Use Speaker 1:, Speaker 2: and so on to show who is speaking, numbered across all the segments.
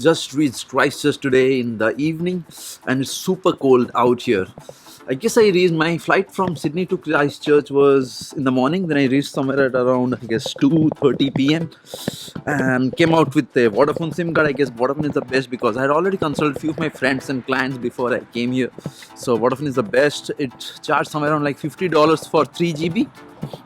Speaker 1: Just reached Christchurch today in the evening, and it's super cold out here. I guess I reached my flight from Sydney to Christchurch was in the morning. Then I reached somewhere at around I guess 2:30 p.m. and came out with a Vodafone SIM card. I guess Vodafone is the best because I had already consulted a few of my friends and clients before I came here. So Vodafone is the best. It charged somewhere around like $50 for 3 GB,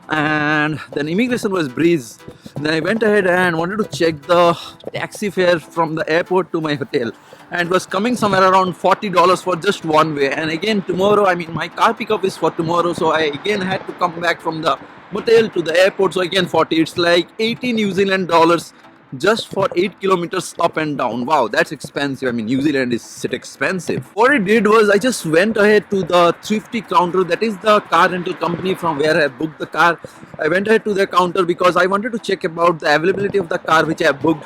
Speaker 1: and then immigration was breeze. Then I went ahead and wanted to check the taxi fare from the airport to my hotel, and it was coming somewhere around $40 for just one way. And again tomorrow, I mean my car pickup is for tomorrow, so I again had to come back from the motel to the airport. So again 40, it's like 80 New Zealand dollars just for 8 kilometers up and down. Wow, that's expensive. I mean, New Zealand is shit expensive. What I did was I just went ahead to the thrifty counter, that is the car rental company from where I booked the car. I went ahead to their counter because I wanted to check about the availability of the car which I booked.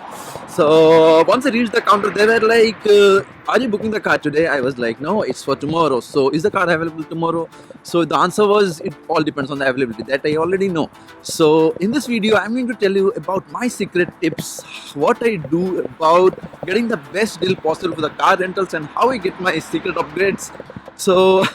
Speaker 1: So once I reached the counter, they were like, are you booking the car today? I was like, no, it's for tomorrow. So is the car available tomorrow? So the answer was, it all depends on the availability. That I already know. So in this video, I'm going to tell you about my secret tips, what I do about getting the best deal possible for the car rentals, and how I get my secret upgrades. So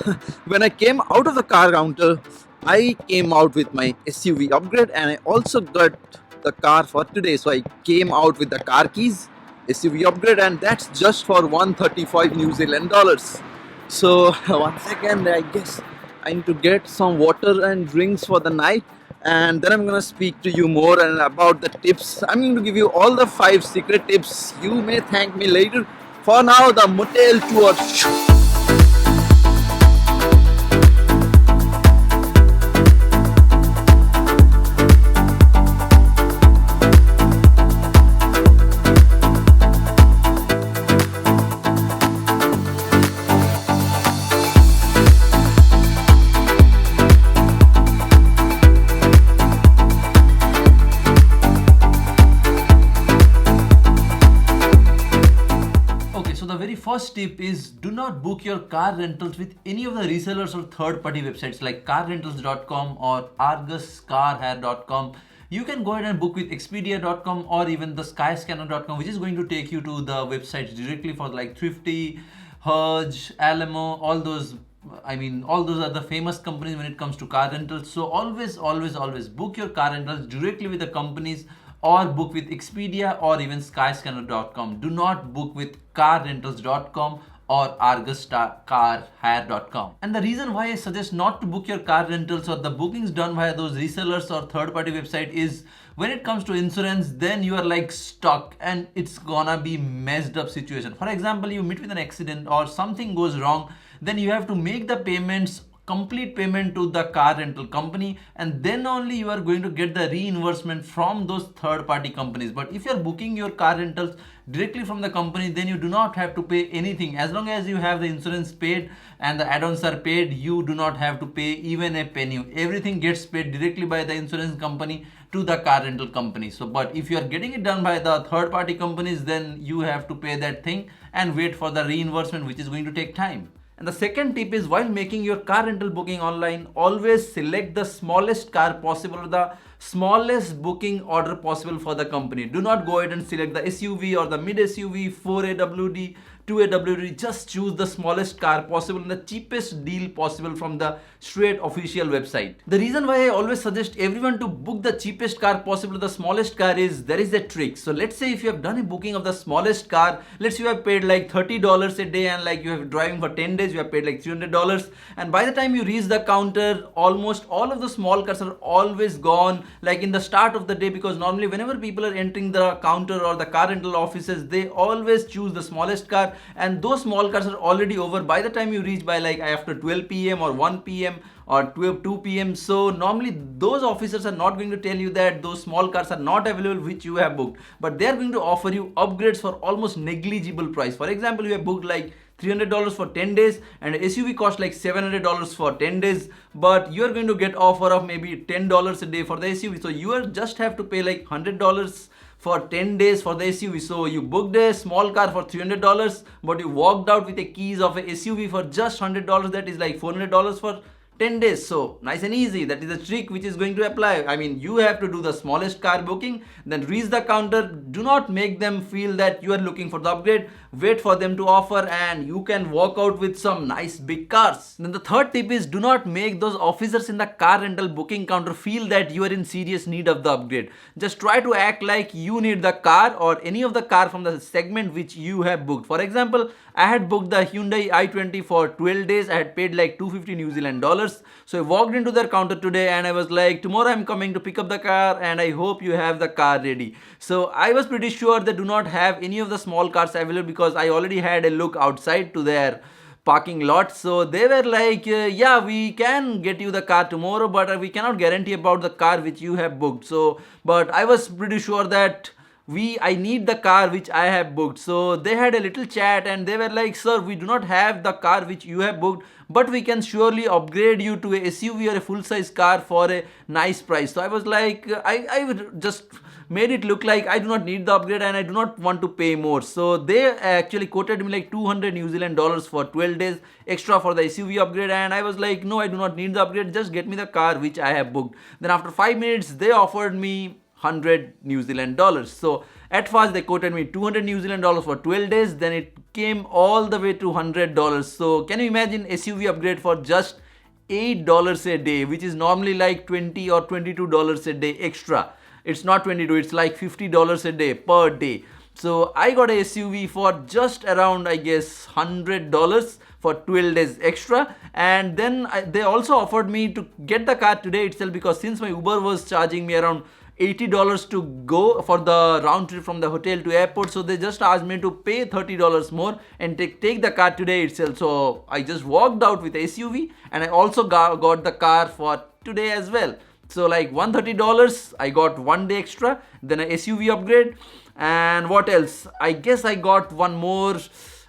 Speaker 1: when I came out of the car counter, I came out with my SUV upgrade, and I also got the car for today. So I came out with the car keys, SUV upgrade, and that's just for 135 New Zealand dollars. So one second, I guess I need to get some water and drinks for the night, and then I'm gonna speak to you more and about the tips. I'm going to give you all the 5 secret tips. You may thank me later. For now, the motel tour. Okay, so the very first tip is, do not book your car rentals with any of the resellers or third party websites like carrentals.com or arguscarhire.com. You can go ahead and book with expedia.com or even the skyscanner.com, which is going to take you to the websites directly for like Thrifty, Hurge, Alamo, all those. I mean, all those are the famous companies when it comes to car rentals. So always book your car rentals directly with the companies, or book with Expedia or even skyscanner.com. Do not book with carrentals.com or arguscarhire.com. And the reason why I suggest not to book your car rentals or the bookings done by those resellers or third party website is, when it comes to insurance, then you are like stuck and it's gonna be messed up situation. For example, you meet with an accident or something goes wrong, then you have to make the payments, complete payment to the car rental company, and then only you are going to get the reimbursement from those third party companies. But if you are booking your car rentals directly from the company, then you do not have to pay anything. As long as you have the insurance paid and the add-ons are paid, you do not have to pay even a penny. Everything gets paid directly by the insurance company to the car rental company. So but if you are getting it done by the third party companies, then you have to pay that thing and wait for the reimbursement, which is going to take time. And the second tip is, while making your car rental booking online, always select the smallest car possible or the smallest booking order possible for the company. Do not go ahead and select the SUV or the mid SUV, 4AWD, 2AWD. Just choose the smallest car possible and the cheapest deal possible from the straight official website. The reason why I always suggest everyone to book the cheapest car possible, the smallest car, is there is a trick. So let's say if you have done a booking of the smallest car, let's say you have paid like $30 a day, and like you have driving for 10 days, you have paid like $300, and by the time you reach the counter, almost all of the small cars are always gone like in the start of the day, because normally whenever people are entering the counter or the car rental offices, they always choose the smallest car, and those small cars are already over by the time you reach by like after 12 p.m. or 1 p.m. or 2 p.m. So normally those officers are not going to tell you that those small cars are not available which you have booked, but they are going to offer you upgrades for almost negligible price. For example, you have booked like $300 for 10 days and SUV cost like $700 for 10 days, but you are going to get offer of maybe $10 a day for the SUV. So you are just have to pay like $100 for 10 days for the SUV. So you booked a small car for $300, but you walked out with the keys of a SUV for just $100. That is like $400 for 10 days. So nice and easy. That is the trick which is going to apply. I mean, you have to do the smallest car booking, then reach the counter. Do not make them feel that you are looking for the upgrade. Wait for them to offer and you can walk out with some nice big cars. Then the third tip is, do not make those officers in the car rental booking counter feel that you are in serious need of the upgrade. Just try to act like you need the car or any of the car from the segment which you have booked. For example, I had booked the Hyundai i20 for 12 days. I had paid like 250 New Zealand dollars. So I walked into their counter today and I was like, tomorrow I'm coming to pick up the car and I hope you have the car ready. So I was pretty sure they do not have any of the small cars available because I already had a look outside to their parking lot. So they were like, yeah, we can get you the car tomorrow, but we cannot guarantee about the car which you have booked. So, but I was pretty sure that I need the car which I have booked. So they had a little chat and they were like, sir, we do not have the car which you have booked, but we can surely upgrade you to a SUV or a full size car for a nice price. So I was like, I would just made it look like I do not need the upgrade and I do not want to pay more. So they actually quoted me like 200 New Zealand dollars for 12 days extra for the SUV upgrade, and I was like, no, I do not need the upgrade, just get me the car which I have booked. Then after 5 minutes they offered me 100 New Zealand dollars. So at first they quoted me 200 New Zealand dollars for 12 days, then it came all the way to $100. So can you imagine SUV upgrade for just $8 a day, which is normally like $20 or $22 a day extra. It's not 22, it's like $50 a day per day. So I got a SUV for just around, I guess, $100 for 12 days extra. And then they also offered me to get the car today itself, because since my Uber was charging me around $80 to go for the round trip from the hotel to airport, so they just asked me to pay $30 more and take the car today itself. So I just walked out with SUV and I also got the car for today as well. So like $130, I got 1 day extra, then a SUV upgrade, and what else? I guess I got one more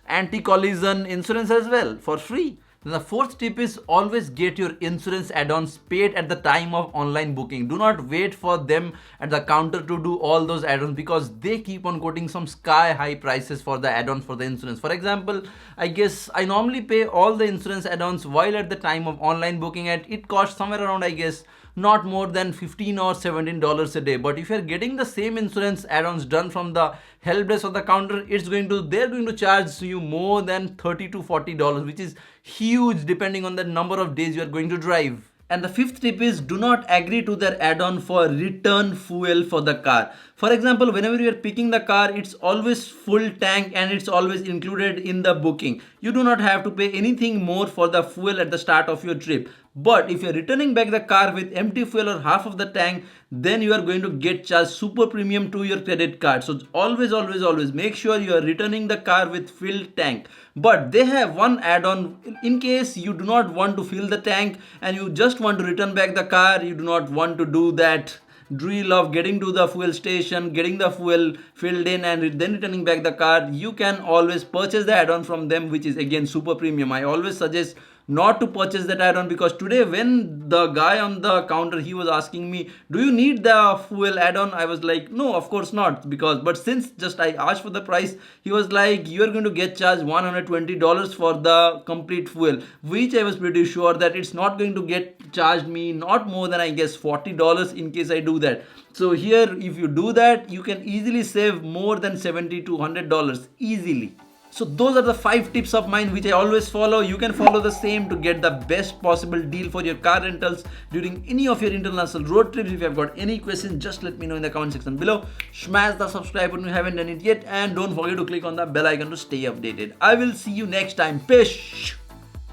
Speaker 1: anti-collision insurance as well for free. Then the fourth tip is, always get your insurance add-ons paid at the time of online booking. Do not wait for them at the counter to do all those add-ons, because they keep on quoting some sky high prices for the add-ons for the insurance. For example, I guess I normally pay all the insurance add-ons while at the time of online booking, and it costs somewhere around, I guess, not more than $15 or $17 a day. But if you're getting the same insurance add-ons done from the help desk or the counter, they're going to charge you more than $30 to $40, which is huge depending on the number of days you are going to drive. And the fifth tip is, do not agree to their add-on for return fuel for the car. For example, whenever you are picking the car, it's always full tank and it's always included in the booking. You do not have to pay anything more for the fuel at the start of your trip. But if you're returning back the car with empty fuel or half of the tank, then you are going to get charged super premium to your credit card. So always make sure you are returning the car with filled tank. But they have one add-on in case you do not want to fill the tank and you just want to return back the car. You do not want to do that drill of getting to the fuel station, getting the fuel filled in and then returning back the car. You can always purchase the add-on from them, which is again super premium. I always suggest not to purchase that add-on, because today when the guy on the counter, he was asking me, do you need the fuel add-on? I was like, no, of course not, but since just I asked for the price, he was like, you are going to get charged $120 for the complete fuel, which I was pretty sure that it's not going to get charged me not more than, I guess, $40 in case I do that. So here, if you do that, you can easily save more than $70 to $100 easily. So those are the 5 tips of mine which I always follow. You can follow the same to get the best possible deal for your car rentals during any of your international road trips. If you have got any questions, just let me know in the comment section below. Smash the subscribe button if you haven't done it yet, and don't forget to click on the bell icon to stay updated. I will see you next time. Peace.